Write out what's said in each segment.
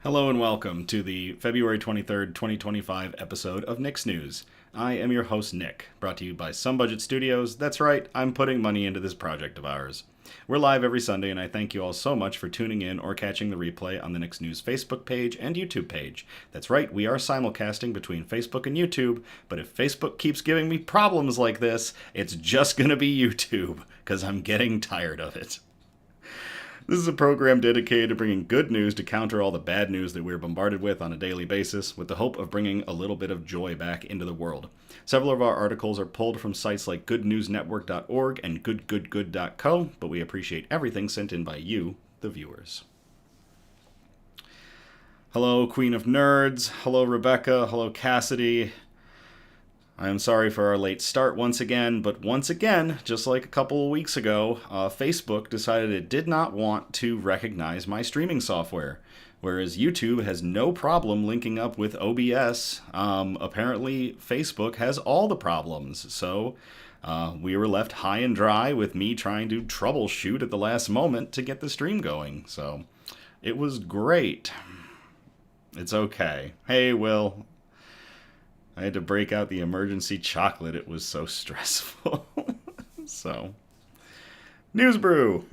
Hello and welcome to the February 23rd, 2025 episode of Nick's News. I am your host, Nick, brought to you by Some Budget Studios. That's right, I'm putting money into this project of ours. We're live every Sunday, and I thank you all so much for tuning in or catching the replay on the Nick's News Facebook page and YouTube page. That's right, we are simulcasting between Facebook and YouTube, but if Facebook keeps giving me problems like this, it's just gonna be YouTube, because I'm getting tired of it. This is a program dedicated to bringing good news to counter all the bad news that we're bombarded with on a daily basis, with the hope of bringing a little bit of joy back into the world. Several of our articles are pulled from sites like goodnewsnetwork.org and goodgoodgood.co, but we appreciate everything sent in by you, the viewers. Hello, Queen of Nerds. Hello, Rebecca. Hello, Cassidy. I am sorry for our late start once again, but once again, just like a couple of weeks ago, Facebook decided it did not want to recognize my streaming software. Whereas YouTube has no problem linking up with OBS, apparently Facebook has all the problems. So we were left high and dry with me trying to troubleshoot at the last moment to get the stream going. So it was great. It's okay. Hey, Will. I had to break out the emergency chocolate. It was so stressful. So, News Brew.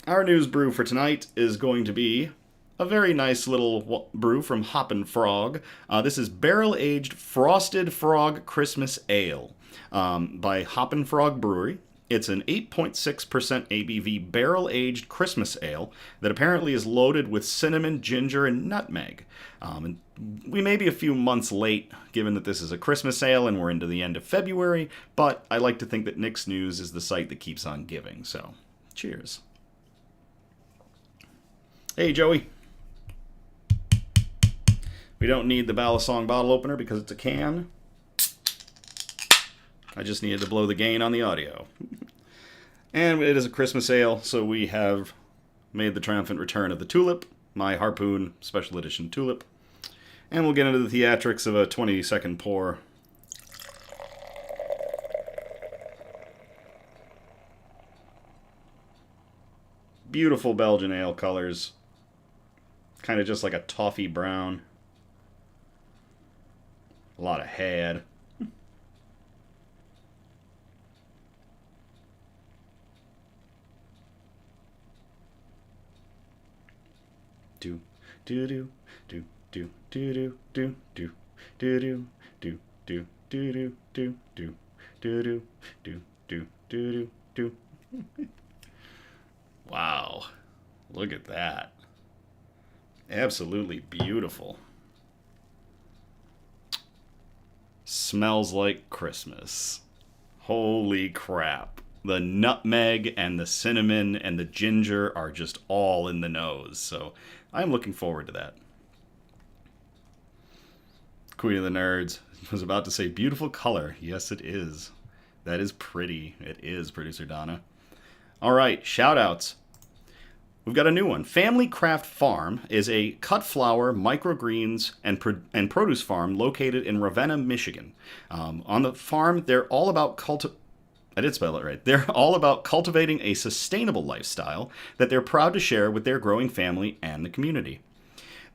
Our News Brew for tonight is going to be a very nice little brew from Hoppin Frog. This is Barrel-Aged Frosted Frog Christmas Ale by Hoppin Frog Brewery. It's an 8.6% ABV barrel-aged Christmas ale that apparently is loaded with cinnamon, ginger, and nutmeg. And we may be a few months late, given that this is a Christmas ale and we're into the end of February, but I like to think that Nick's News is the site that keeps on giving, so cheers. Hey, Joey. We don't need the Balisong bottle opener because it's a can. I just needed to blow the gain on the audio. And it is a Christmas ale, so we have made the triumphant return of the Tulip, my Harpoon Special Edition Tulip. And we'll get into the theatrics of a 20-second pour. Beautiful Belgian ale colors. Kind of just like a toffee brown. A lot of head. Do do do do do do do do do do do do do do do do do do do do. Wow, look at that. Absolutely beautiful. Smells like Christmas. Holy crap. The nutmeg and the cinnamon and the ginger are just all in the nose, so I'm looking forward to that. Queen of the Nerds was about to say beautiful color. Yes, it is. That is pretty. It is, Producer Donna. All right, shout-outs. We've got a new one. Family Craft Farm is a cutflower, microgreens, and produce farm located in Ravenna, Michigan. On the farm, they're all about I did spell it right. They're all about cultivating a sustainable lifestyle that they're proud to share with their growing family and the community.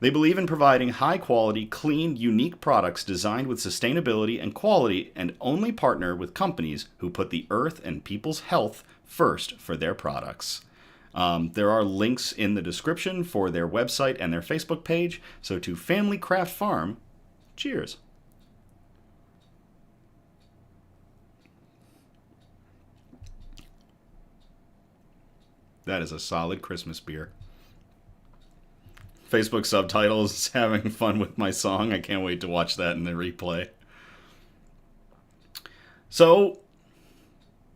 They believe in providing high-quality, clean, unique products designed with sustainability and quality, and only partner with companies who put the earth and people's health first for their products. There are links in the description for their website and their Facebook page. So to Family Craft Farm, cheers. That is a solid Christmas beer. Facebook subtitles is having fun with my song. I can't wait to watch that in the replay. So,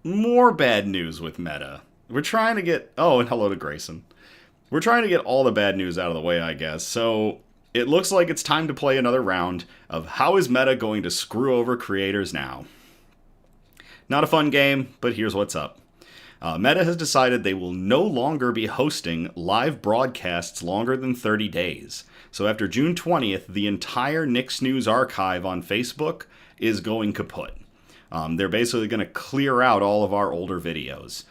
more bad news with Meta. We're trying to get... Oh, and hello to Grayson. We're trying to get all the bad news out of the way, I guess. So, it looks like it's time to play another round of how is Meta going to screw over creators now? Not a fun game, but here's what's up. Meta has decided they will no longer be hosting live broadcasts longer than 30 days. So after June 20th, the entire Nick's News archive on Facebook is going kaput. They're basically going to clear out all of our older videos,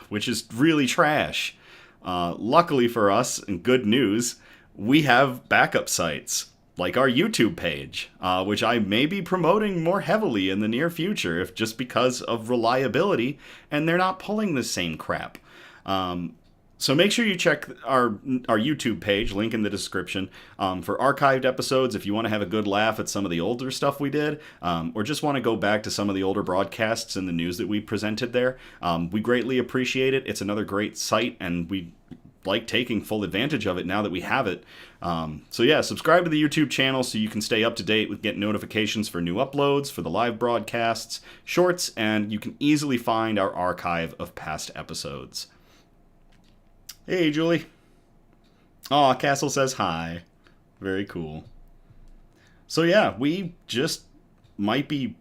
which is really trash. Luckily for us, and good news, we have backup sites like our YouTube page, which I may be promoting more heavily in the near future, if just because of reliability, and they're not pulling the same crap. So make sure you check our YouTube page, link in the description, for archived episodes if you want to have a good laugh at some of the older stuff we did, or just want to go back to some of the older broadcasts and the news that we presented there. We greatly appreciate it. It's another great site, and we like taking full advantage of it now that we have it. So yeah, subscribe to the YouTube channel so you can stay up to date with get notifications for new uploads, for the live broadcasts, shorts, and you can easily find our archive of past episodes. Hey, Julie. Aw, Castle says hi. Very cool. So yeah, we just might be...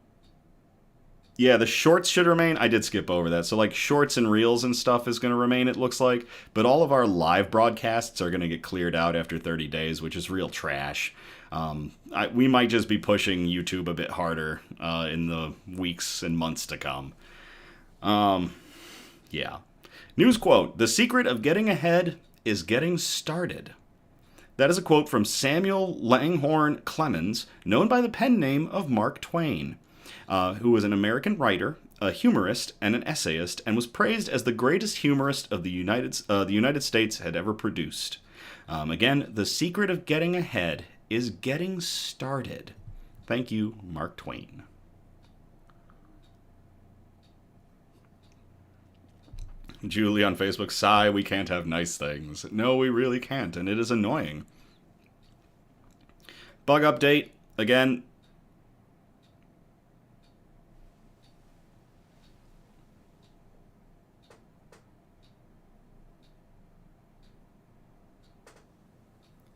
Yeah, the shorts should remain. I did skip over that. So like shorts and reels and stuff is going to remain, it looks like. But all of our live broadcasts are going to get cleared out after 30 days, which is real trash. We might just be pushing YouTube a bit harder in the weeks and months to come. Yeah. News quote: "The secret of getting ahead is getting started." That is a quote from Samuel Langhorne Clemens, known by the pen name of Mark Twain, who was an American writer, a humorist, and an essayist, and was praised as the greatest humorist of the United States had ever produced. Again, the secret of getting ahead is getting started. Thank you, Mark Twain. Julie on Facebook, sigh, we can't have nice things. No, we really can't, and it is annoying. Bug update, again.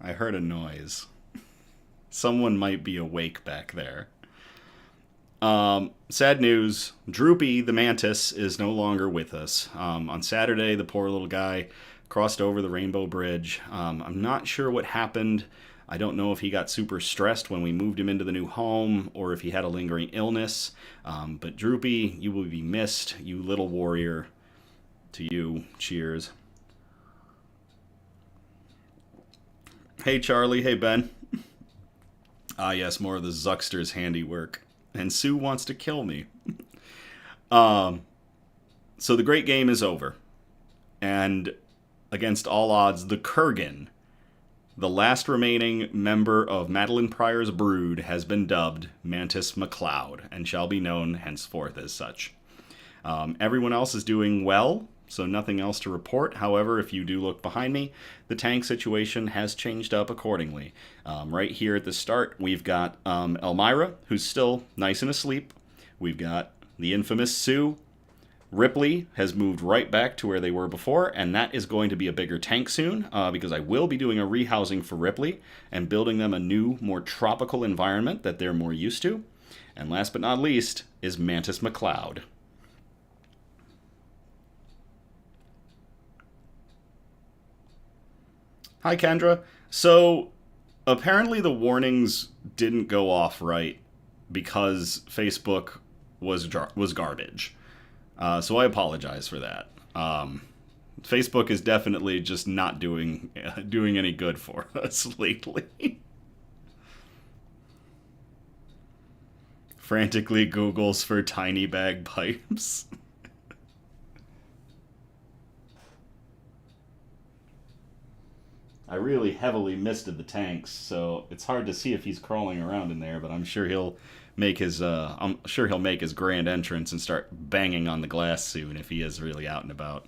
I heard a noise. Someone might be awake back there. Sad news, Droopy the mantis is no longer with us. On Saturday, the poor little guy crossed over the Rainbow Bridge. I'm not sure what happened. I don't know if he got super stressed when we moved him into the new home or if he had a lingering illness. But Droopy, you will be missed, you little warrior. To you, cheers. Hey, Charlie. Hey, Ben. Ah, yes, more of the Zuckster's handiwork. And Sue wants to kill me. So the great game is over. And against all odds, the Kurgan, the last remaining member of Madeline Pryor's brood, has been dubbed Mantis McCloud and shall be known henceforth as such. Everyone else is doing well, so nothing else to report. However, if you do look behind me, the tank situation has changed up accordingly. Right here at the start, we've got Elmira, who's still nice and asleep. We've got the infamous Sue. Ripley has moved right back to where they were before, and that is going to be a bigger tank soon, because I will be doing a rehousing for Ripley and building them a new, more tropical environment that they're more used to. And last but not least is Mantis McCloud. Hi, Kendra. So, apparently the warnings didn't go off right because Facebook was garbage. So I apologize for that. Facebook is definitely just not doing any good for us lately. Frantically Googles for tiny bagpipes. I really heavily misted the tanks, so it's hard to see if he's crawling around in there, but I'm sure he'll make his grand entrance and start banging on the glass soon if he is really out and about.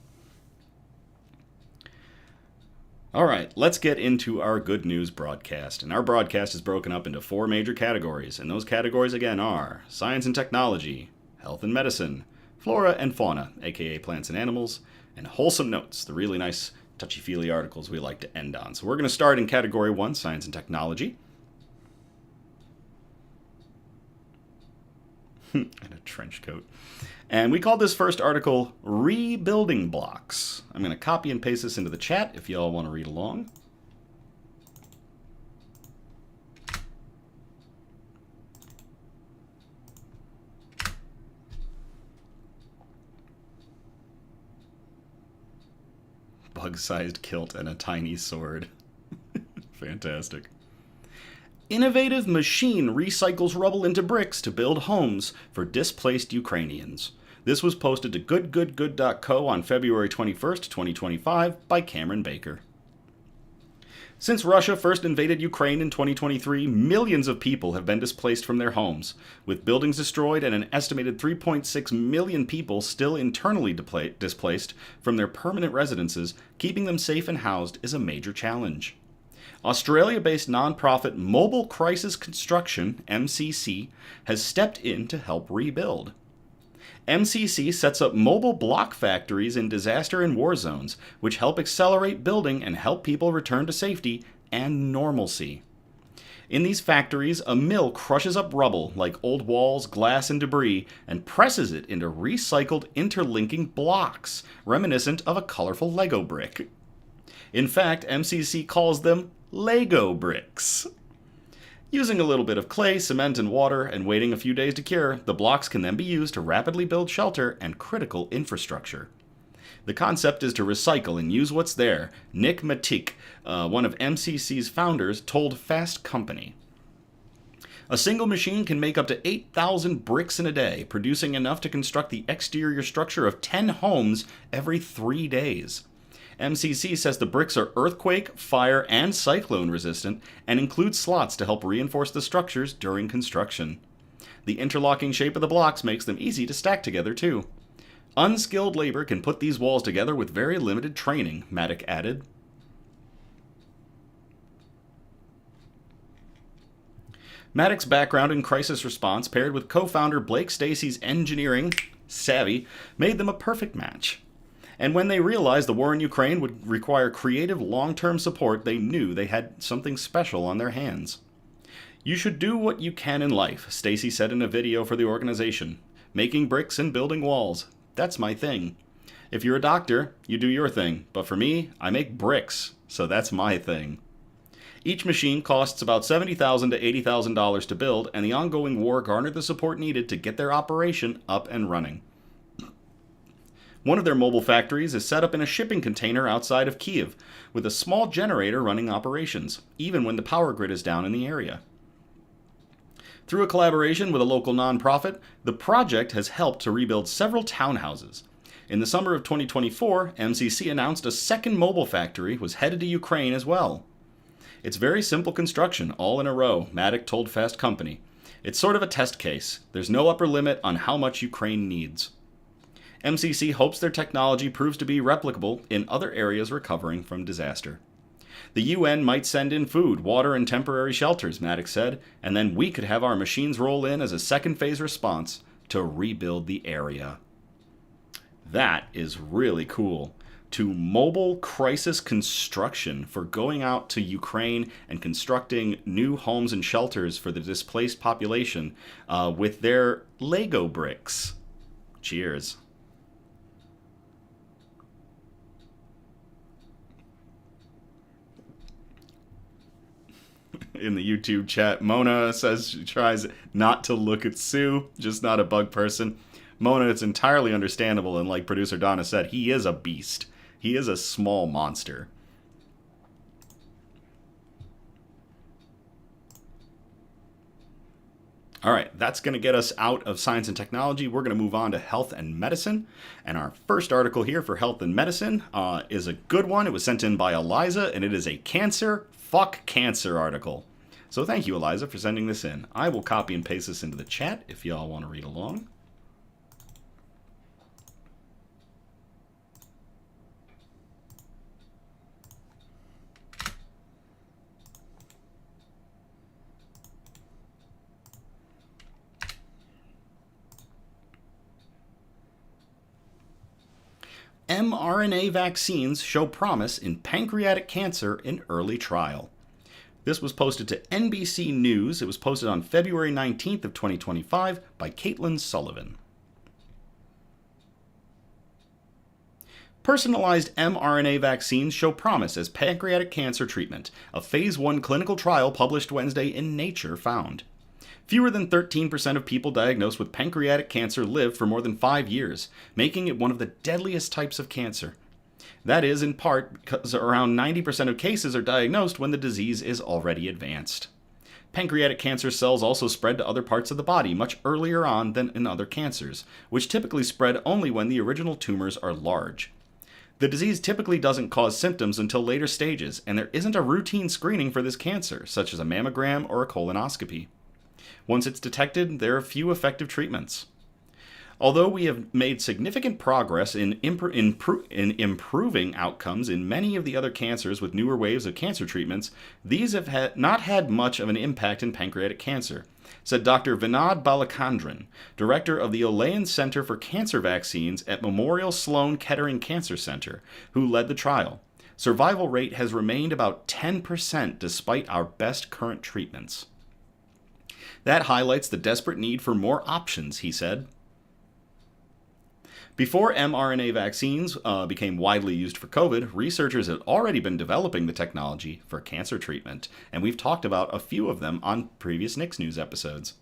All right, let's get into our good news broadcast. And our broadcast is broken up into 4 major categories, and those categories again are science and technology, health and medicine, flora and fauna, aka plants and animals, and wholesome notes, the really nice touchy-feely articles we like to end on. So we're going to start in Category 1, Science and Technology. And a trench coat. And we called this first article Rebuilding Blocks. I'm going to copy and paste this into the chat if you all want to read along. dog-sized kilt and a tiny sword. Fantastic. Innovative machine recycles rubble into bricks to build homes for displaced Ukrainians. This was posted to goodgoodgood.co on February 21st, 2025 by Cameron Baker. Since Russia first invaded Ukraine in 2023, millions of people have been displaced from their homes, with buildings destroyed and an estimated 3.6 million people still internally displaced from their permanent residences. Keeping them safe and housed is a major challenge. Australia-based nonprofit Mobile Crisis Construction, MCC, has stepped in to help rebuild. MCC sets up mobile block factories in disaster and war zones, which help accelerate building and help people return to safety and normalcy. In these factories, a mill crushes up rubble like old walls, glass, and debris and presses it into recycled interlinking blocks, reminiscent of a colorful Lego brick. In fact, MCC calls them Lego bricks. Using a little bit of clay, cement, and water, and waiting a few days to cure, the blocks can then be used to rapidly build shelter and critical infrastructure. The concept is to recycle and use what's there. Nick Matik, one of MCC's founders, told Fast Company. A single machine can make up to 8,000 bricks in a day, producing enough to construct the exterior structure of 10 homes every 3 days. MCC says the bricks are earthquake, fire, and cyclone resistant and include slots to help reinforce the structures during construction. The interlocking shape of the blocks makes them easy to stack together, too. Unskilled labor can put these walls together with very limited training, Matic added. Matic's background in crisis response, paired with co-founder Blake Stacy's engineering savvy, made them a perfect match. And when they realized the war in Ukraine would require creative long-term support, they knew they had something special on their hands. You should do what you can in life, Stacy said in a video for the organization. Making bricks and building walls. That's my thing. If you're a doctor, you do your thing. But for me, I make bricks, so that's my thing. Each machine costs about $70,000 to $80,000 to build, and the ongoing war garnered the support needed to get their operation up and running. One of their mobile factories is set up in a shipping container outside of Kyiv, with a small generator running operations, even when the power grid is down in the area. Through a collaboration with a local nonprofit, the project has helped to rebuild several townhouses. In the summer of 2024, MCC announced a second mobile factory was headed to Ukraine as well. It's very simple construction, all in a row, Matic told Fast Company. It's sort of a test case. There's no upper limit on how much Ukraine needs. MCC hopes their technology proves to be replicable in other areas recovering from disaster. The UN might send in food, water, and temporary shelters, Matic said, and then we could have our machines roll in as a second phase response to rebuild the area. That is really cool. To mobile crisis construction for going out to Ukraine and constructing new homes and shelters for the displaced population with their Lego bricks. Cheers. In the YouTube chat, Mona says she tries not to look at Sue, just not a bug person. Mona, it's entirely understandable, and like producer Donna said, he is a beast. He is a small monster. All right, that's going to get us out of science and technology. We're going to move on to health and medicine. And our first article here for health and medicine is a good one. It was sent in by Eliza, and it is a Fuck Cancer article. So thank you, Eliza, for sending this in. I will copy and paste this into the chat if y'all want to read along. mRNA vaccines show promise in pancreatic cancer in early trial. This was posted to NBC News. It was posted on February 19th of 2025 by Caitlin Sullivan. Personalized mRNA vaccines show promise as pancreatic cancer treatment, a phase 1 clinical trial published Wednesday in Nature found. Fewer than 13% of people diagnosed with pancreatic cancer live for more than 5 years, making it one of the deadliest types of cancer. That is in part because around 90% of cases are diagnosed when the disease is already advanced. Pancreatic cancer cells also spread to other parts of the body much earlier on than in other cancers, which typically spread only when the original tumors are large. The disease typically doesn't cause symptoms until later stages, and there isn't a routine screening for this cancer, such as a mammogram or a colonoscopy. Once it's detected, there are few effective treatments. Although we have made significant progress in improving outcomes in many of the other cancers with newer waves of cancer treatments, these have not had much of an impact in pancreatic cancer, said Dr. Vinod Balachandran, director of the Olayan Center for Cancer Vaccines at Memorial Sloan Kettering Cancer Center, who led the trial. Survival rate has remained about 10% despite our best current treatments. That highlights the desperate need for more options, he said. Before mRNA vaccines became widely used for COVID, researchers had already been developing the technology for cancer treatment, and we've talked about a few of them on previous Nick's News episodes.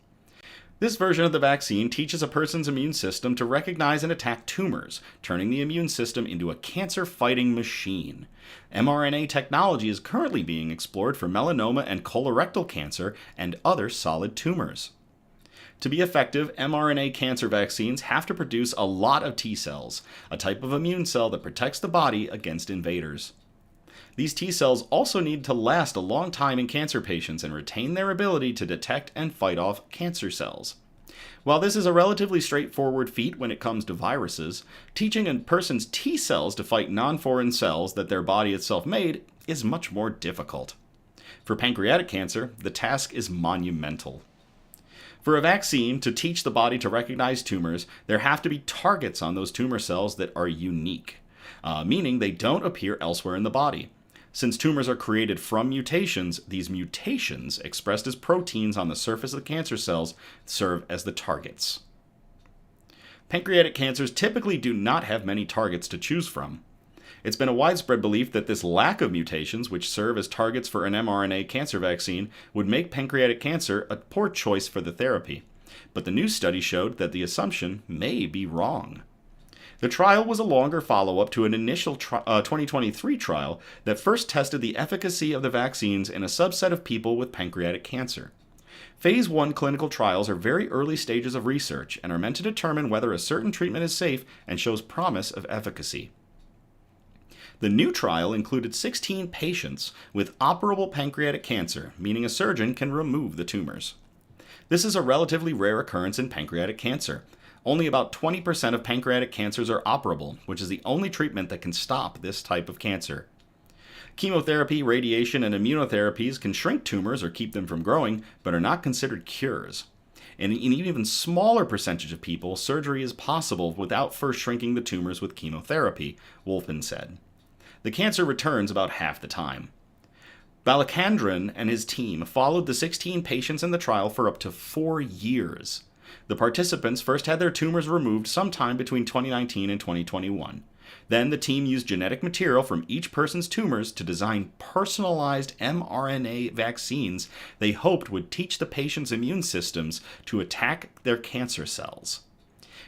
This version of the vaccine teaches a person's immune system to recognize and attack tumors, turning the immune system into a cancer-fighting machine. mRNA technology is currently being explored for melanoma and colorectal cancer and other solid tumors. To be effective, mRNA cancer vaccines have to produce a lot of T cells, a type of immune cell that protects the body against invaders. These T cells also need to last a long time in cancer patients and retain their ability to detect and fight off cancer cells. While this is a relatively straightforward feat when it comes to viruses, teaching a person's T cells to fight non-foreign cells that their body itself made is much more difficult. For pancreatic cancer, the task is monumental. For a vaccine to teach the body to recognize tumors, there have to be targets on those tumor cells that are unique, meaning they don't appear elsewhere in the body. Since tumors are created from mutations, these mutations, expressed as proteins on the surface of the cancer cells, serve as the targets. Pancreatic cancers typically do not have many targets to choose from. It's been a widespread belief that this lack of mutations, which serve as targets for an mRNA cancer vaccine, would make pancreatic cancer a poor choice for the therapy. But the new study showed that the assumption may be wrong. The trial was a longer follow-up to an initial 2023 trial that first tested the efficacy of the vaccines in a subset of people with pancreatic cancer. Phase 1 clinical trials are very early stages of research and are meant to determine whether a certain treatment is safe and shows promise of efficacy. The new trial included 16 patients with operable pancreatic cancer, meaning a surgeon can remove the tumors. This is a relatively rare occurrence in pancreatic cancer. Only about 20% of pancreatic cancers are operable, which is the only treatment that can stop this type of cancer. Chemotherapy, radiation, and immunotherapies can shrink tumors or keep them from growing, but are not considered cures. In an even smaller percentage of people, surgery is possible without first shrinking the tumors with chemotherapy, Wolpin said. The cancer returns about half the time. Balachandran and his team followed the 16 patients in the trial for up to 4 years. The participants first had their tumors removed sometime between 2019 and 2021. Then the team used genetic material from each person's tumors to design personalized mRNA vaccines they hoped would teach the patient's immune systems to attack their cancer cells.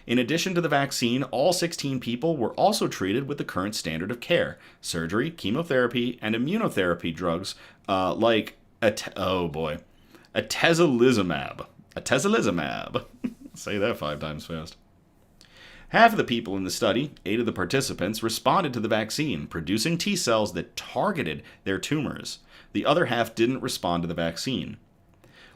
In addition to the vaccine, all 16 people were also treated with the current standard of care: surgery, chemotherapy, and immunotherapy drugs like atezolizumab. Atezolizumab. Say that 5 times fast. Half of the people in the study, 8 of the participants, responded to the vaccine, producing T cells that targeted their tumors. The other half didn't respond to the vaccine.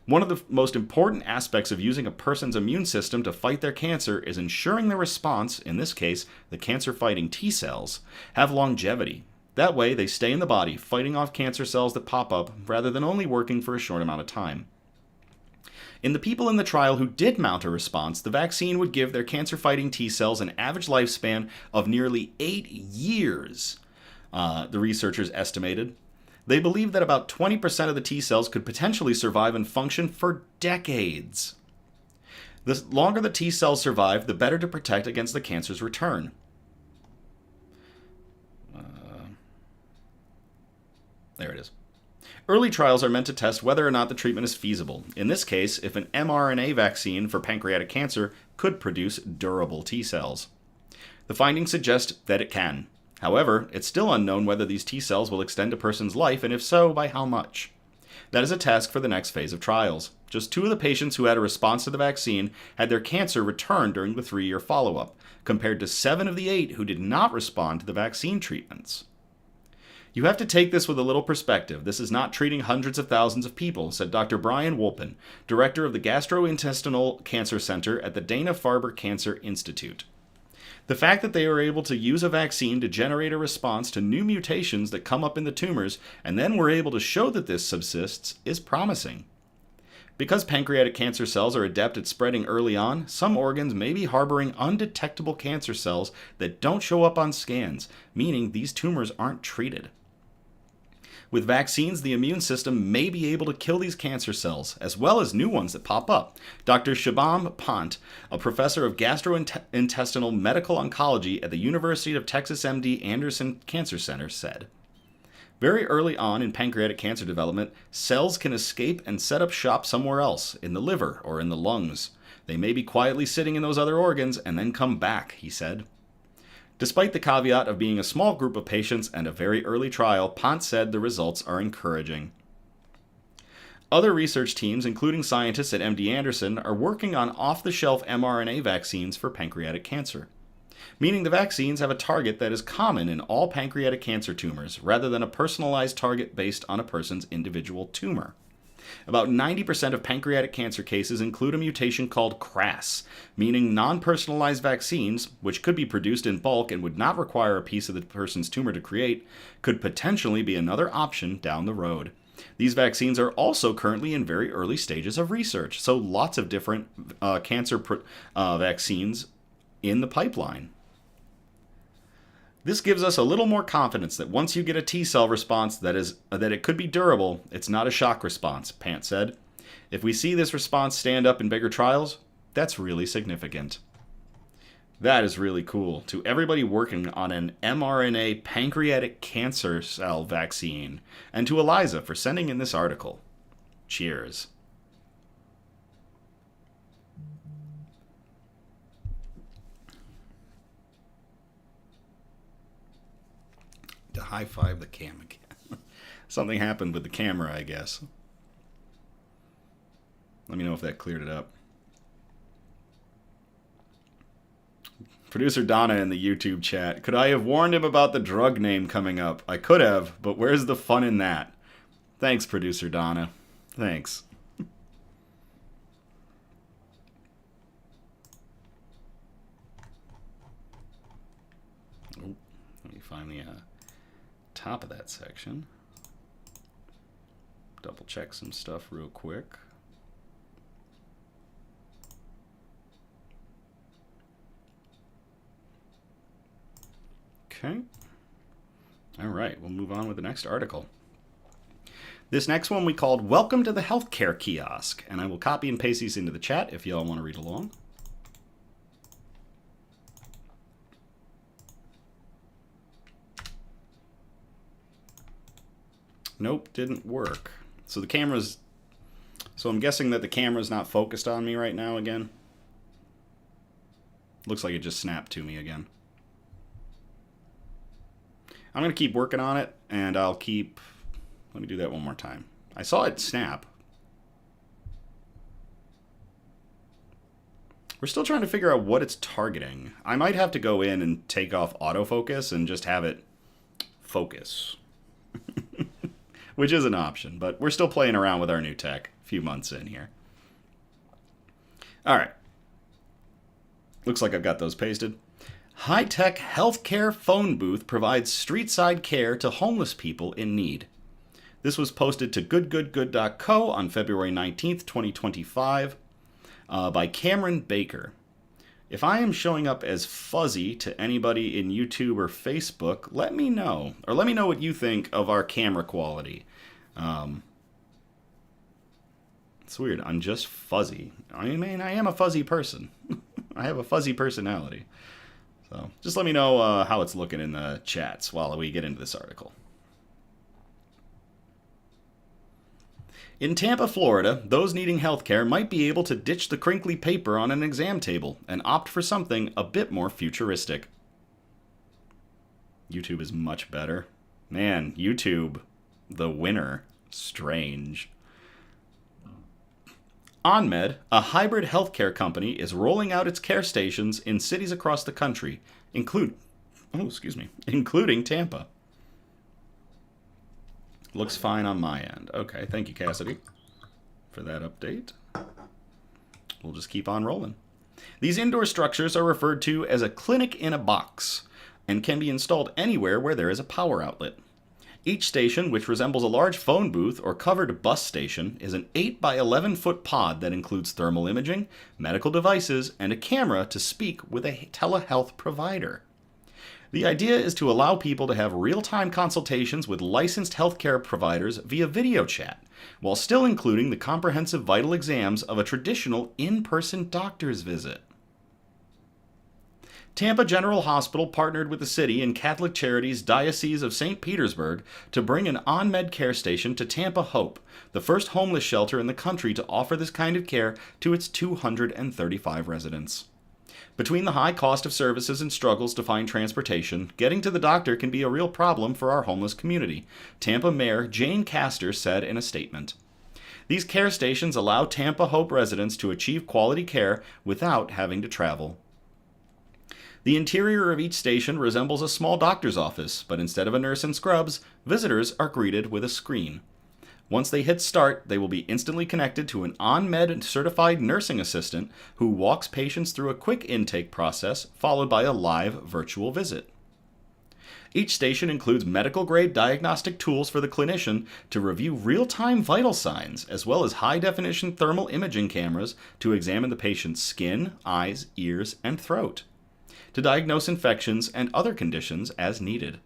One of the most important aspects of using a person's immune system to fight their cancer is ensuring their response, in this case, the cancer-fighting T cells, have longevity. That way, they stay in the body, fighting off cancer cells that pop up, rather than only working for a short amount of time. In the people in the trial who did mount a response, the vaccine would give their cancer-fighting T cells an average lifespan of nearly 8 years, the researchers estimated. They believe that about 20% of the T cells could potentially survive and function for decades. The longer the T cells survive, the better to protect against the cancer's return. There it is. Early trials are meant to test whether or not the treatment is feasible. In this case, if an mRNA vaccine for pancreatic cancer could produce durable T cells. The findings suggest that it can. However, it's still unknown whether these T cells will extend a person's life, and if so, by how much. That is a task for the next phase of trials. Just 2 of the patients who had a response to the vaccine had their cancer returned during the 3-year follow-up, compared to 7 of the 8 who did not respond to the vaccine treatments. You have to take this with a little perspective. This is not treating hundreds of thousands of people, said Dr. Brian Wolpin, director of the Gastrointestinal Cancer Center at the Dana-Farber Cancer Institute. The fact that they are able to use a vaccine to generate a response to new mutations that come up in the tumors, and then were able to show that this subsists, is promising. Because pancreatic cancer cells are adept at spreading early on, some organs may be harboring undetectable cancer cells that don't show up on scans, meaning these tumors aren't treated. With vaccines, the immune system may be able to kill these cancer cells, as well as new ones that pop up. Dr. Shubham Pant, a professor of gastrointestinal medical oncology at the University of Texas MD Anderson Cancer Center, said, "Very early on in pancreatic cancer development, cells can escape and set up shop somewhere else, in the liver or in the lungs. They may be quietly sitting in those other organs and then come back," he said. Despite the caveat of being a small group of patients and a very early trial, Pant said the results are encouraging. Other research teams, including scientists at MD Anderson, are working on off-the-shelf mRNA vaccines for pancreatic cancer, meaning the vaccines have a target that is common in all pancreatic cancer tumors, rather than a personalized target based on a person's individual tumor. About 90% of pancreatic cancer cases include a mutation called CRAS, meaning non-personalized vaccines, which could be produced in bulk and would not require a piece of the person's tumor to create, could potentially be another option down the road. These vaccines are also currently in very early stages of research, so lots of different cancer vaccines in the pipeline. This gives us a little more confidence that once you get a T-cell response that it could be durable, it's not a shock response, Pant said. If we see this response stand up in bigger trials, that's really significant. That is really cool. To everybody working on an mRNA pancreatic cancer cell vaccine, and to Eliza for sending in this article. Cheers. To high-five the cam again. Something happened with the camera, I guess. Let me know if that cleared it up. Producer Donna in the YouTube chat. Could I have warned him about the drug name coming up? I could have, but where's the fun in that? Thanks, Producer Donna. Thanks. Oh, let me find the top of that section. Double check some stuff real quick. Okay. All right, we'll move on with the next article. This next one we called Welcome to the Healthcare Kiosk, and I will copy and paste these into the chat if y'all want to read along. Nope, didn't work. So I'm guessing that the camera's not focused on me right now again. Looks like it just snapped to me again. I'm going to keep working on it, and let me do that one more time. I saw it snap. We're still trying to figure out what it's targeting. I might have to go in and take off autofocus and just have it focus. Which is an option, but we're still playing around with our new tech a few months in here. All right. Looks like I've got those pasted. High-tech healthcare phone booth provides street-side care to homeless people in need. This was posted to goodgoodgood.co on February 19th, 2025 by Cameron Baker. If I am showing up as fuzzy to anybody in YouTube or Facebook, let me know. Or let me know what you think of our camera quality. It's weird. I'm just fuzzy. I mean, I am a fuzzy person. I have a fuzzy personality. So just let me know how it's looking in the chats while we get into this article. In Tampa, Florida, those needing healthcare might be able to ditch the crinkly paper on an exam table and opt for something a bit more futuristic. YouTube is much better. Man, YouTube, the winner. Strange. OnMed, a hybrid healthcare company, is rolling out its care stations in cities across the country, including Tampa. Looks fine on my end. Okay, thank you, Cassidy, for that update. We'll just keep on rolling. These indoor structures are referred to as a clinic in a box and can be installed anywhere where there is a power outlet. Each station, which resembles a large phone booth or covered bus station, is an 8 by 11 foot pod that includes thermal imaging, medical devices, and a camera to speak with a telehealth provider. The idea is to allow people to have real-time consultations with licensed healthcare providers via video chat, while still including the comprehensive vital exams of a traditional in-person doctor's visit. Tampa General Hospital partnered with the city and Catholic Charities Diocese of St. Petersburg to bring an OnMed care station to Tampa Hope, the first homeless shelter in the country to offer this kind of care to its 235 residents. Between the high cost of services and struggles to find transportation, getting to the doctor can be a real problem for our homeless community, Tampa Mayor Jane Castor said in a statement. These care stations allow Tampa Hope residents to achieve quality care without having to travel. The interior of each station resembles a small doctor's office, but instead of a nurse in scrubs, visitors are greeted with a screen. Once they hit start, they will be instantly connected to an OnMed certified nursing assistant who walks patients through a quick intake process, followed by a live virtual visit. Each station includes medical-grade diagnostic tools for the clinician to review real-time vital signs, as well as high-definition thermal imaging cameras to examine the patient's skin, eyes, ears, and throat, to diagnose infections and other conditions as needed.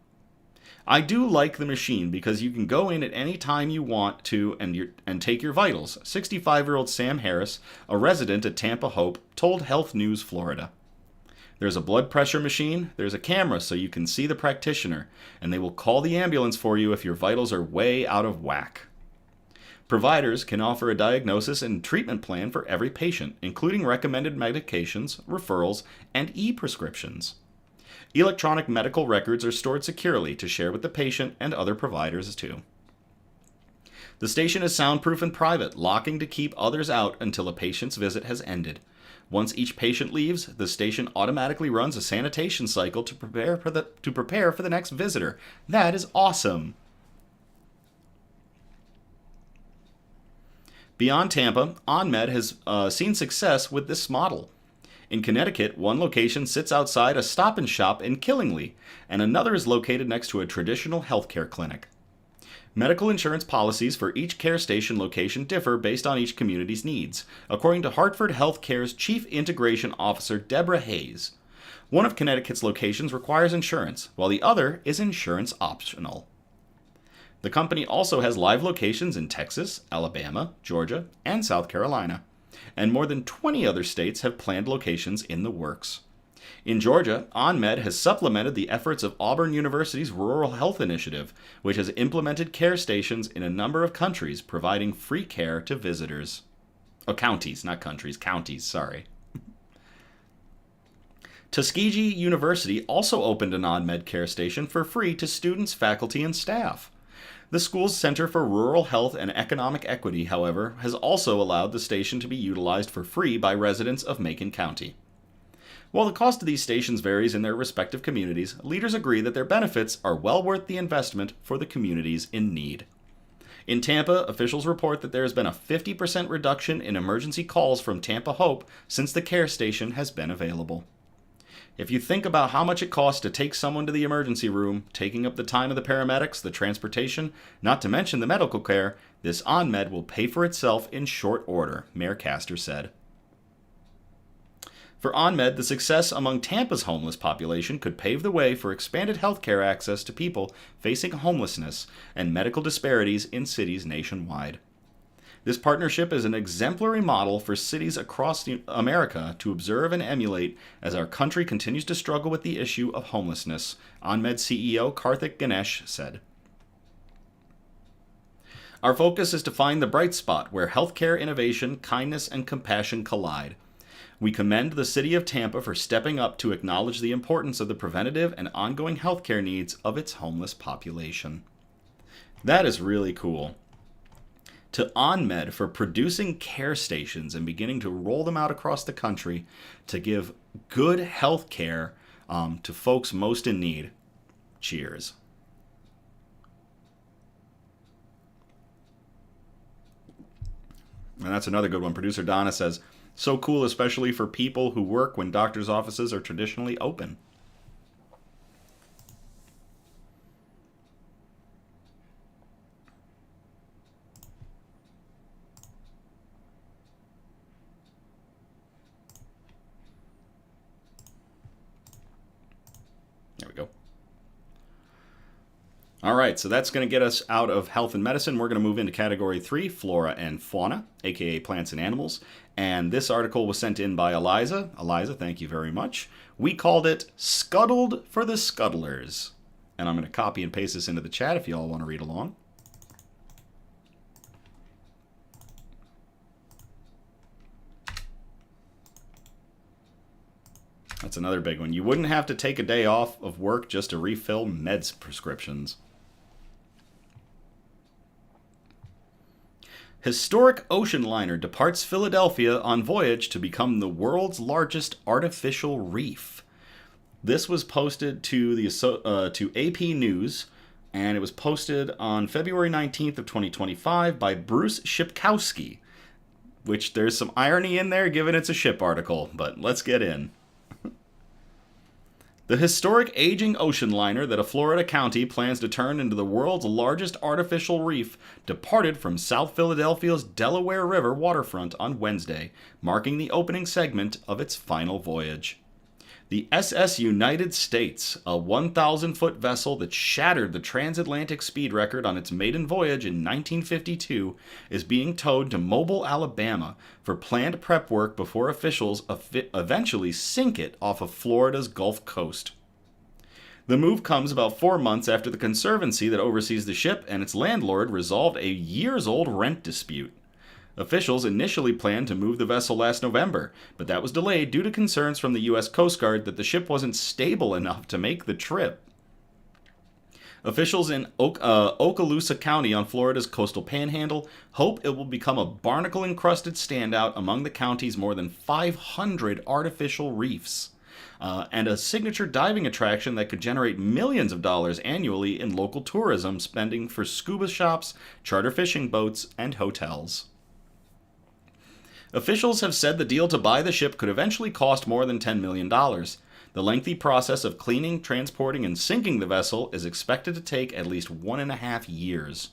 I do like the machine because you can go in at any time you want to and take your vitals, 65-year-old Sam Harris, a resident at Tampa Hope, told Health News Florida. There's a blood pressure machine, there's a camera so you can see the practitioner, and they will call the ambulance for you if your vitals are way out of whack. Providers can offer a diagnosis and treatment plan for every patient, including recommended medications, referrals, and e-prescriptions. Electronic medical records are stored securely to share with the patient and other providers too. The station is soundproof and private, locking to keep others out until a patient's visit has ended. Once each patient leaves, the station automatically runs a sanitation cycle to prepare for the next visitor. That is awesome! Beyond Tampa, OnMed has seen success with this model. In Connecticut, one location sits outside a Stop and Shop in Killingly, and another is located next to a traditional healthcare clinic. Medical insurance policies for each care station location differ based on each community's needs, according to Hartford Healthcare's Chief Integration Officer Deborah Hayes. One of Connecticut's locations requires insurance, while the other is insurance optional. The company also has live locations in Texas, Alabama, Georgia, and South Carolina, and more than 20 other states have planned locations in the works. In Georgia, OnMed has supplemented the efforts of Auburn University's Rural Health Initiative, which has implemented care stations in a number of countries, providing free care to visitors. Oh, counties, not countries, counties, sorry. Tuskegee University also opened an OnMed care station for free to students, faculty, and staff. The school's Center for Rural Health and Economic Equity, however, has also allowed the station to be utilized for free by residents of Macon County. While the cost of these stations varies in their respective communities, leaders agree that their benefits are well worth the investment for the communities in need. In Tampa, officials report that there has been a 50% reduction in emergency calls from Tampa Hope since the care station has been available. If you think about how much it costs to take someone to the emergency room, taking up the time of the paramedics, the transportation, not to mention the medical care, this OnMed will pay for itself in short order, Mayor Castor said. For OnMed, the success among Tampa's homeless population could pave the way for expanded healthcare access to people facing homelessness and medical disparities in cities nationwide. This partnership is an exemplary model for cities across America to observe and emulate as our country continues to struggle with the issue of homelessness, OnMed CEO Karthik Ganesh said. Our focus is to find the bright spot where healthcare innovation, kindness, and compassion collide. We commend the city of Tampa for stepping up to acknowledge the importance of the preventative and ongoing healthcare needs of its homeless population. That is really cool. To OnMed for producing care stations and beginning to roll them out across the country to give good health care to folks most in need. Cheers. And that's another good one. Producer Donna says, so cool, especially for people who work when doctors' offices are traditionally open. There we go. All right, so that's going to get us out of health and medicine. We're going to move into category 3, flora and fauna, aka plants and animals. And this article was sent in by Eliza. Eliza, thank you very much. We called it Scuttled for the Scuttlers. And I'm going to copy and paste this into the chat if you all want to read along. That's another big one. You wouldn't have to take a day off of work just to refill meds prescriptions. Historic ocean liner departs Philadelphia on voyage to become the world's largest artificial reef. This was posted to the to AP News, and it was posted on February 19th of 2025 by Bruce Shipkowski, which there's some irony in there given it's a ship article, but let's get in. The historic aging ocean liner that a Florida county plans to turn into the world's largest artificial reef departed from South Philadelphia's Delaware River waterfront on Wednesday, marking the opening segment of its final voyage. The SS United States, a 1,000-foot vessel that shattered the transatlantic speed record on its maiden voyage in 1952, is being towed to Mobile, Alabama for planned prep work before officials eventually sink it off of Florida's Gulf Coast. The move comes about 4 months after the conservancy that oversees the ship and its landlord resolved a years-old rent dispute. Officials initially planned to move the vessel last November, but that was delayed due to concerns from the U.S. Coast Guard that the ship wasn't stable enough to make the trip. Officials in Okaloosa County on Florida's coastal panhandle hope it will become a barnacle-encrusted standout among the county's more than 500 artificial reefs, and a signature diving attraction that could generate millions of dollars annually in local tourism spending for scuba shops, charter fishing boats, and hotels. Officials have said the deal to buy the ship could eventually cost more than $10 million. The lengthy process of cleaning, transporting, and sinking the vessel is expected to take at least 1.5 years.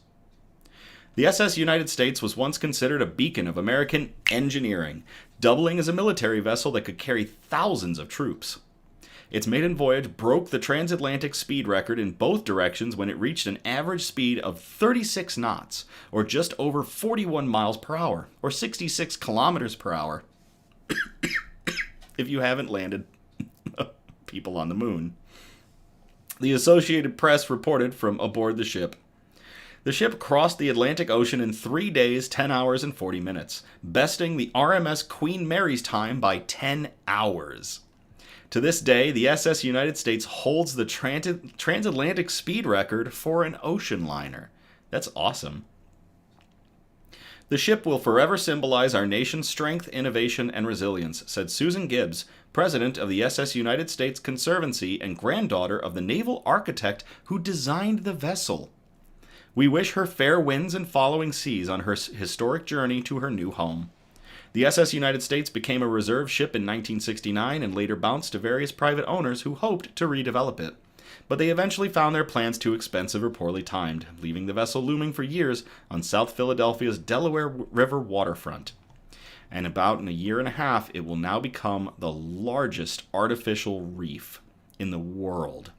The SS United States was once considered a beacon of American engineering, doubling as a military vessel that could carry thousands of troops. Its maiden voyage broke the transatlantic speed record in both directions when it reached an average speed of 36 knots, or just over 41 miles per hour, or 66 kilometers per hour, if you haven't landed people on the moon. The Associated Press reported from aboard the ship. The ship crossed the Atlantic Ocean in 3 days, 10 hours, and 40 minutes, besting the RMS Queen Mary's time by 10 hours. To this day, the SS United States holds the transatlantic speed record for an ocean liner. That's awesome. The ship will forever symbolize our nation's strength, innovation, and resilience, said Susan Gibbs, president of the SS United States Conservancy and granddaughter of the naval architect who designed the vessel. We wish her fair winds and following seas on her historic journey to her new home. The SS United States became a reserve ship in 1969 and later bounced to various private owners who hoped to redevelop it. But they eventually found their plans too expensive or poorly timed, leaving the vessel looming for years on South Philadelphia's Delaware River waterfront. And about in a year and a half, it will now become the largest artificial reef in the world.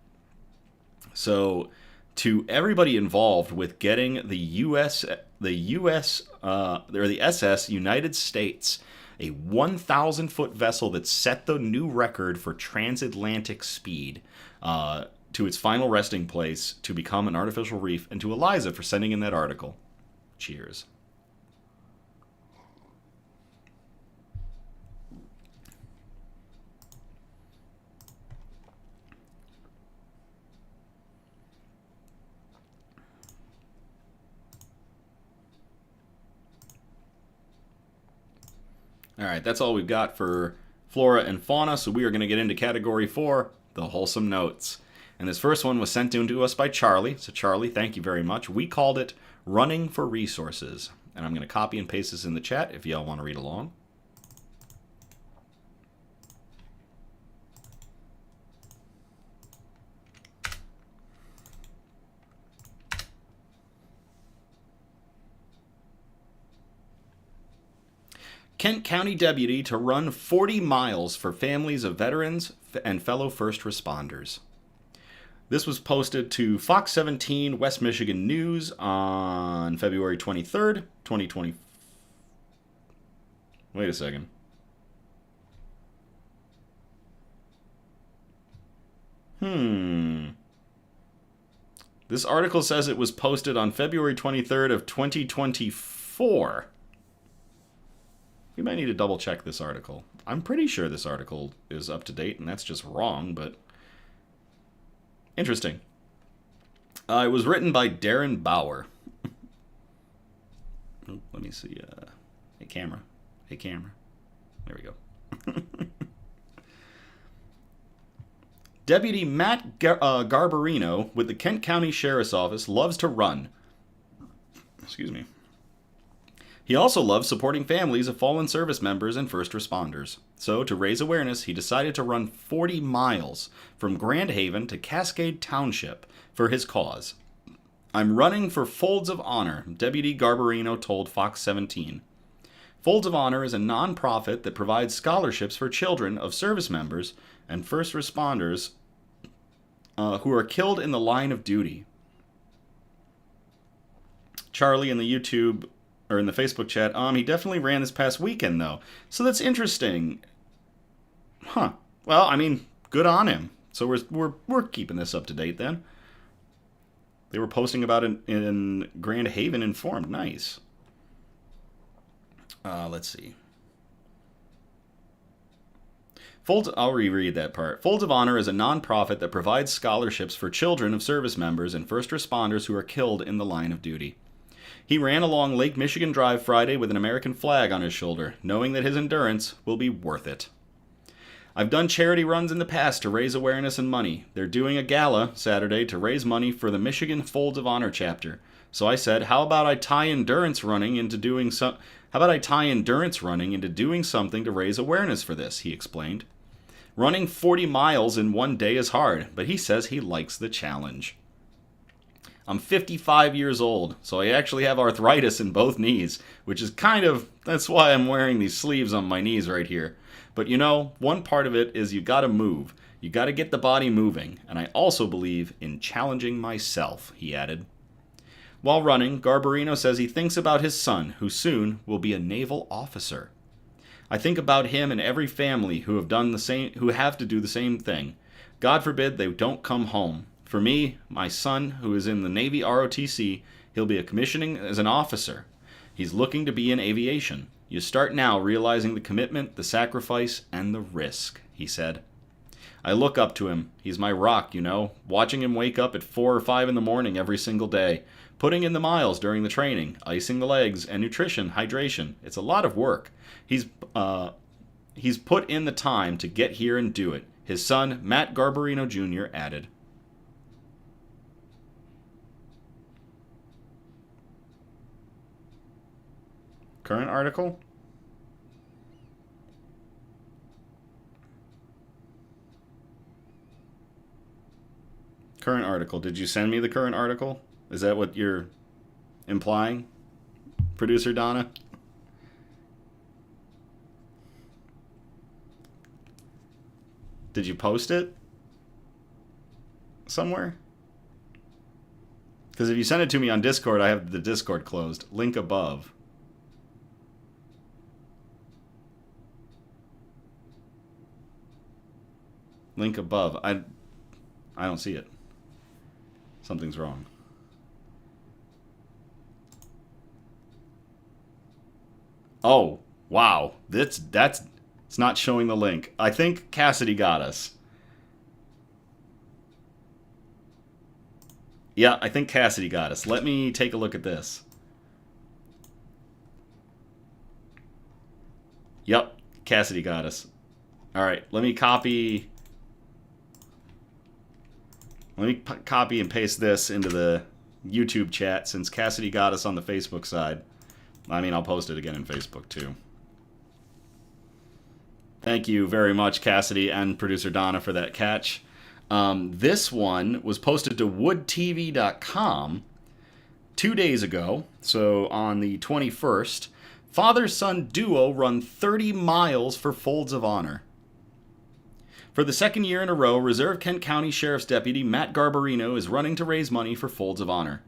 So, to everybody involved with getting the SS United States, a 1,000-foot vessel that set the new record for transatlantic speed, to its final resting place to become an artificial reef, and to Eliza for sending in that article. Cheers. All right, that's all we've got for flora and fauna, so we are going to get into category 4, the wholesome notes. And this first one was sent in to us by Charlie. So, Charlie, thank you very much. We called it Running for Resources. And I'm going to copy and paste this in the chat if y'all want to read along. Kent County deputy to run 40 miles for families of veterans and fellow first responders. This was posted to Fox 17 West Michigan News on February 23rd, 2020. Wait a second. This article says it was posted on February 23rd of 2024. We might need to double check this article. I'm pretty sure this article is up to date, and that's just wrong, but interesting. It was written by Darren Bauer. Let me see. Hey, camera. Hey, camera. There we go. Deputy Matt Garbarino with the Kent County Sheriff's Office loves to run. Excuse me. He also loves supporting families of fallen service members and first responders. So, to raise awareness, he decided to run 40 miles from Grand Haven to Cascade Township for his cause. I'm running for Folds of Honor, Deputy Garbarino told Fox 17. Folds of Honor is a nonprofit that provides scholarships for children of service members and first responders who are killed in the line of duty. Charlie in the YouTube or in the Facebook chat, he definitely ran this past weekend though, so that's interesting. Huh? Well, I mean, good on him. So we're keeping this up to date then. They were posting about it in Grand Haven Informed. Nice. Let's see. I'll reread that part. Folds of Honor is a nonprofit that provides scholarships for children of service members and first responders who are killed in the line of duty. He ran along Lake Michigan Drive Friday with an American flag on his shoulder, knowing that his endurance will be worth it. I've done charity runs in the past to raise awareness and money. They're doing a gala Saturday to raise money for the Michigan Folds of Honor chapter. So I said, how about I tie endurance running into doing something to raise awareness for this, he explained. Running 40 miles in one day is hard, but he says he likes the challenge. I'm 55 years old, so I actually have arthritis in both knees, which is that's why I'm wearing these sleeves on my knees right here. But you know, one part of it is you gotta move. You gotta get the body moving, and I also believe in challenging myself, he added. While running, Garbarino says he thinks about his son, who soon will be a naval officer. I think about him and every family who have to do the same thing. God forbid they don't come home. For me, my son, who is in the Navy ROTC, he'll be commissioning as an officer. He's looking to be in aviation. You start now realizing the commitment, the sacrifice, and the risk, he said. I look up to him. He's my rock, you know, watching him wake up at 4 or 5 in the morning every single day, putting in the miles during the training, icing the legs, and nutrition, hydration. It's a lot of work. He's put in the time to get here and do it, his son, Matt Garbarino Jr., added. Current article? Current article. Did you send me the current article? Is that what you're implying, Producer Donna? Did you post it somewhere? Because if you send it to me on Discord, I have the Discord closed. Link above. Link above. I don't see it. Something's wrong. Oh, wow. It's not showing the link. I think Cassidy got us. Yeah, I think Cassidy got us. Let me take a look at this. Yep, Cassidy got us. All right, let me copy and paste this into the YouTube chat since Cassidy got us on the Facebook side. I mean, I'll post it again in Facebook too. Thank you very much, Cassidy and producer Donna, for that catch. This one was posted to woodtv.com 2 days ago, so on the 21st. Father-son duo run 30 miles for Folds of Honor. For the second year in a row, Reserve Kent County Sheriff's Deputy Matt Garbarino is running to raise money for Folds of Honor.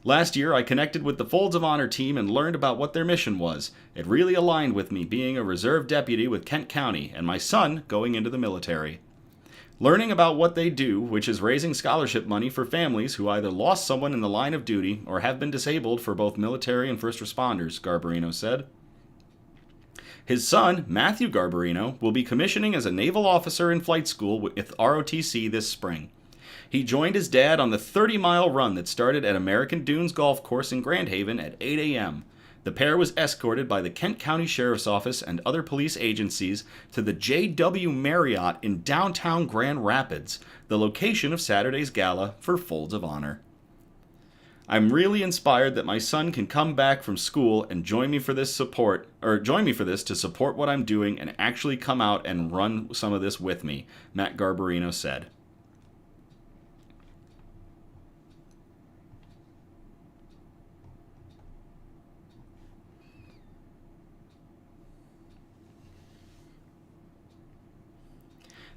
Last year, I connected with the Folds of Honor team and learned about what their mission was. It really aligned with me being a reserve deputy with Kent County and my son going into the military. Learning about what they do, which is raising scholarship money for families who either lost someone in the line of duty or have been disabled for both military and first responders, Garbarino said. His son, Matthew Garbarino, will be commissioning as a naval officer in flight school with ROTC this spring. He joined his dad on the 30-mile run that started at American Dunes Golf Course in Grand Haven at 8 a.m. The pair was escorted by the Kent County Sheriff's Office and other police agencies to the J.W. Marriott in downtown Grand Rapids, the location of Saturday's gala for Folds of Honor. I'm really inspired that my son can come back from school and join me for this to support what I'm doing and actually come out and run some of this with me, Matt Garbarino said.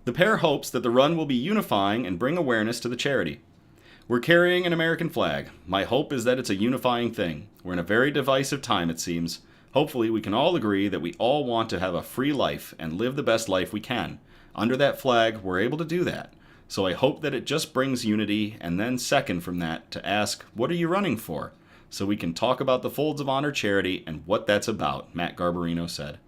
The pair hopes that the run will be unifying and bring awareness to the charity. We're carrying an American flag. My hope is that it's a unifying thing. We're in a very divisive time, it seems. Hopefully, we can all agree that we all want to have a free life and live the best life we can. Under that flag, we're able to do that. So I hope that it just brings unity, and then second from that, to ask, what are you running for? So we can talk about the Folds of Honor charity and what that's about, Matt Garbarino said.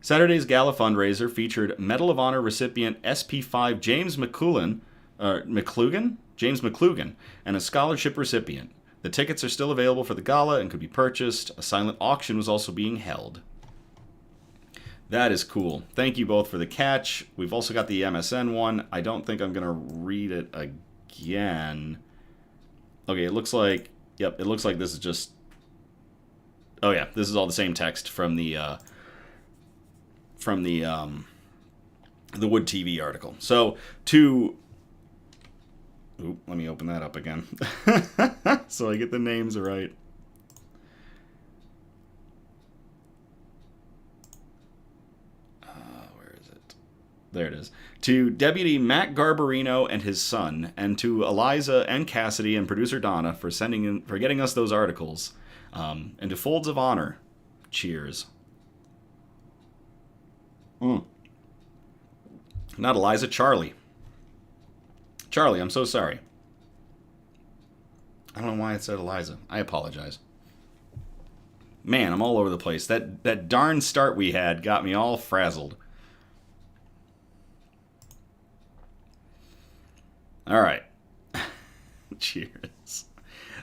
Saturday's gala fundraiser featured Medal of Honor recipient SP5 James McClugan, and a scholarship recipient. The tickets are still available for the gala and could be purchased. A silent auction was also being held. That is cool. Thank you both for the catch. We've also got the MSN one. I don't think I'm going to read it again. Okay, it looks like this is just... Oh yeah, this is all the same text from the Wood TV article. So let me open that up again so I get the names right. Where is it? There it is. To Deputy Matt Garbarino and his son, and to Eliza and Cassidy and producer Donna for getting us those articles, and to Folds of Honor, cheers. Not Eliza, Charlie. Charlie, I'm so sorry. I don't know why it said Eliza. I apologize. Man, I'm all over the place. That darn start we had got me all frazzled. All right. Cheers.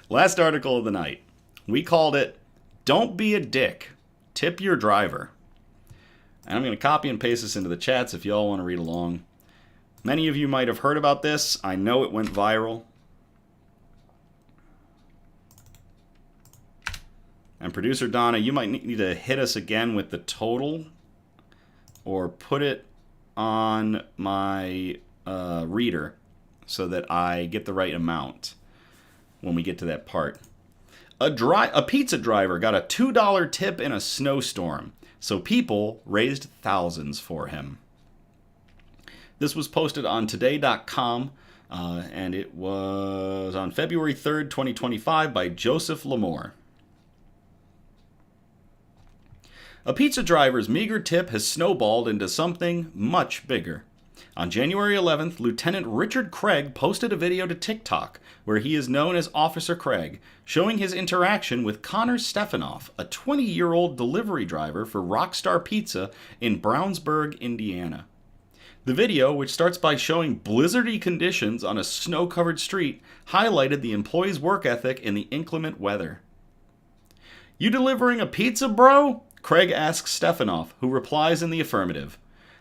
Last article of the night. We called it, Don't Be a Dick. Tip Your Driver. And I'm going to copy and paste this into the chats if y'all want to read along. Many of you might have heard about this. I know it went viral. And producer Donna, you might need to hit us again with the total or put it on my reader so that I get the right amount when we get to that part. A pizza driver got a $2 tip in a snowstorm. So people raised thousands for him. This was posted on today.com, and it was on February 3rd, 2025 by Joseph Lamore. A pizza driver's meager tip has snowballed into something much bigger. On January 11th, Lieutenant Richard Craig posted a video to TikTok, where he is known as Officer Craig, showing his interaction with Connor Stefanoff, a 20-year-old delivery driver for Rockstar Pizza in Brownsburg, Indiana. The video, which starts by showing blizzardy conditions on a snow-covered street, highlighted the employee's work ethic in the inclement weather. "You delivering a pizza, bro? Craig asks Stefanoff, who replies in the affirmative.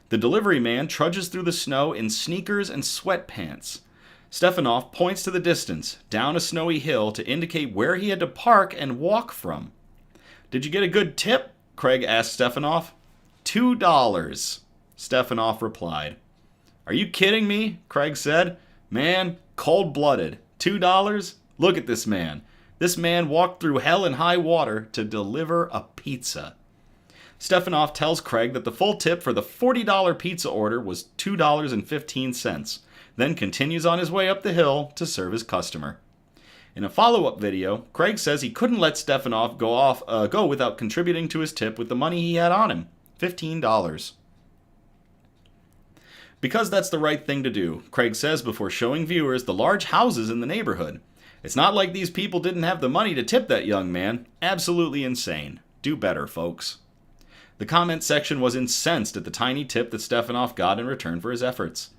The delivery man trudges through the snow in sneakers and sweatpants. Stefanoff points to the distance, down a snowy hill, to indicate where he had to park and walk from. Did you get a good tip? Craig asked Stefanoff. $2, Stefanoff replied. Are you kidding me? Craig said. Man, cold-blooded. $2? Look at this man. This man walked through hell and high water to deliver a pizza. Stefanoff tells Craig that the full tip for the $40 pizza order was $2.15, then continues on his way up the hill to serve his customer. In a follow-up video, Craig says he couldn't let Stefanoff go without contributing to his tip with the money he had on him, $15. Because that's the right thing to do, Craig says before showing viewers the large houses in the neighborhood. It's not like these people didn't have the money to tip that young man. Absolutely insane. Do better, folks. The comment section was incensed at the tiny tip that Stefanoff got in return for his efforts.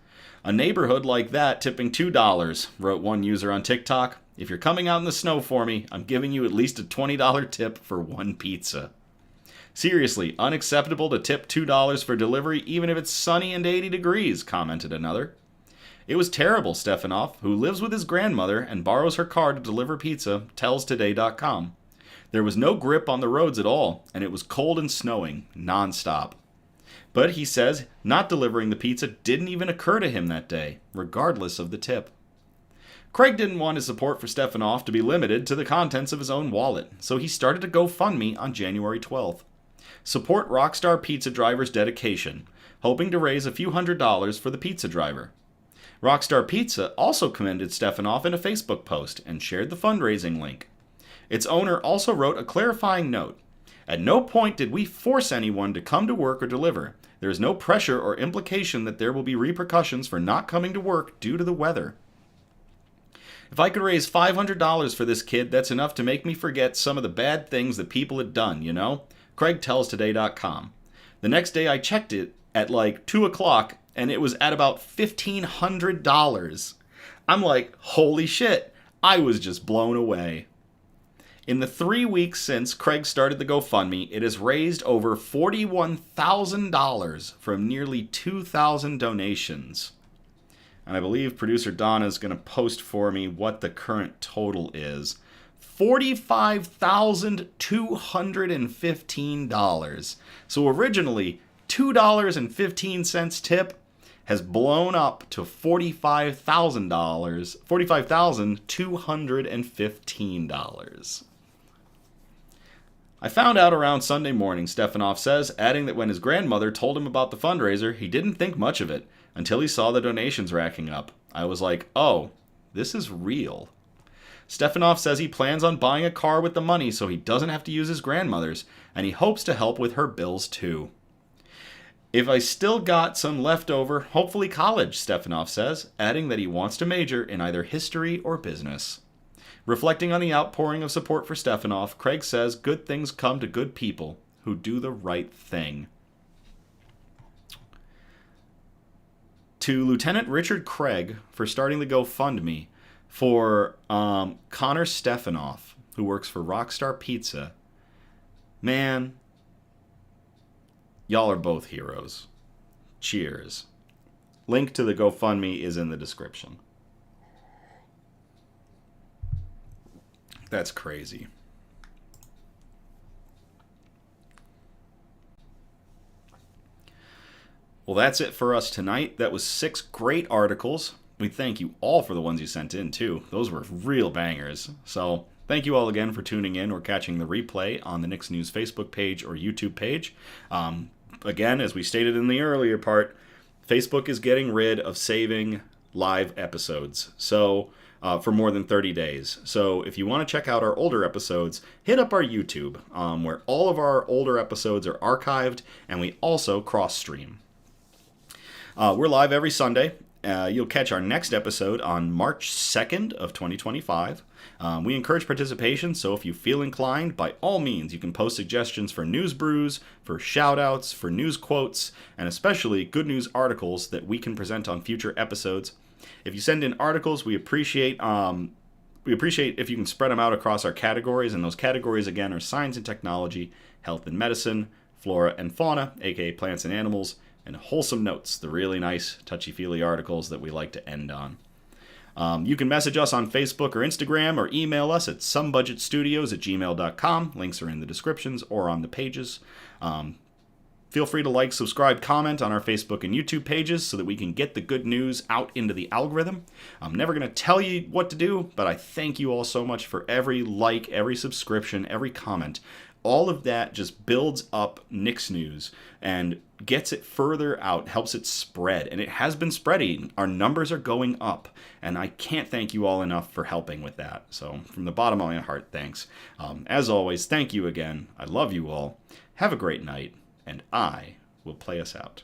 A neighborhood like that tipping $2, wrote one user on TikTok. If you're coming out in the snow for me, I'm giving you at least a $20 tip for one pizza. Seriously, unacceptable to tip $2 for delivery even if it's sunny and 80 degrees, commented another. It was terrible, Stefanoff, who lives with his grandmother and borrows her car to deliver pizza, tells Today.com. There was no grip on the roads at all, and it was cold and snowing, nonstop. But he says not delivering the pizza didn't even occur to him that day, regardless of the tip. Craig didn't want his support for Stefanoff to be limited to the contents of his own wallet, so he started a GoFundMe on January 12th. Support Rockstar Pizza Driver's dedication, hoping to raise a few $100s for the pizza driver. Rockstar Pizza also commended Stefanoff in a Facebook post and shared the fundraising link. Its owner also wrote a clarifying note. At no point did we force anyone to come to work or deliver. There is no pressure or implication that there will be repercussions for not coming to work due to the weather. If I could raise $500 for this kid, that's enough to make me forget some of the bad things that people had done, you know? Craig tells Today.com. The next day I checked it at like 2 o'clock, and it was at about $1,500. I'm like, holy shit, I was just blown away. In the 3 weeks since Craig started the GoFundMe, it has raised over $41,000 from nearly 2,000 donations. And I believe producer Donna is going to post for me what the current total is. $45,215. So originally, $2.15 tip has blown up to $45,000, $45,215. I found out around Sunday morning, Stefanoff says, adding that when his grandmother told him about the fundraiser, he didn't think much of it until he saw the donations racking up. I was like, oh, this is real. Stefanoff says he plans on buying a car with the money so he doesn't have to use his grandmother's, and he hopes to help with her bills too. If I still got some left over, hopefully college, Stefanoff says, adding that he wants to major in either history or business. Reflecting on the outpouring of support for Stefanoff, Craig says good things come to good people who do the right thing. To Lieutenant Richard Craig for starting the GoFundMe for Connor Stefanoff, who works for Rockstar Pizza. Man, y'all are both heroes. Cheers. Link to the GoFundMe is in the description. That's crazy. Well, that's it for us tonight. That was 6 great articles. We thank you all for the ones you sent in, too. Those were real bangers. So, thank you all again for tuning in or catching the replay on the Knicks News Facebook page or YouTube page. Again, as we stated in the earlier part, Facebook is getting rid of saving live episodes. So, for more than 30 days. So if you want to check out our older episodes, hit up our YouTube, where all of our older episodes are archived, and we also cross-stream. We're live every Sunday. You'll catch our next episode on March 2nd of 2025. We encourage participation, so if you feel inclined, by all means, you can post suggestions for news brews, for shout-outs, for news quotes, and especially good news articles that we can present on future episodes. If you send in articles, we appreciate We appreciate if you can spread them out across our categories, and those categories, again, are science and technology, health and medicine, flora and fauna, aka plants and animals, and wholesome notes, the really nice touchy-feely articles that we like to end on. You can message us on Facebook or Instagram, or email us at somebudgetstudios@gmail.com. Links are in the descriptions or on the pages. Feel free to like, subscribe, comment on our Facebook and YouTube pages so that we can get the good news out into the algorithm. I'm never going to tell you what to do, but I thank you all so much for every like, every subscription, every comment. All of that just builds up Nick's News and gets it further out, helps it spread. And it has been spreading. Our numbers are going up. And I can't thank you all enough for helping with that. So from the bottom of my heart, thanks. As always, thank you again. I love you all. Have a great night. And I will play us out.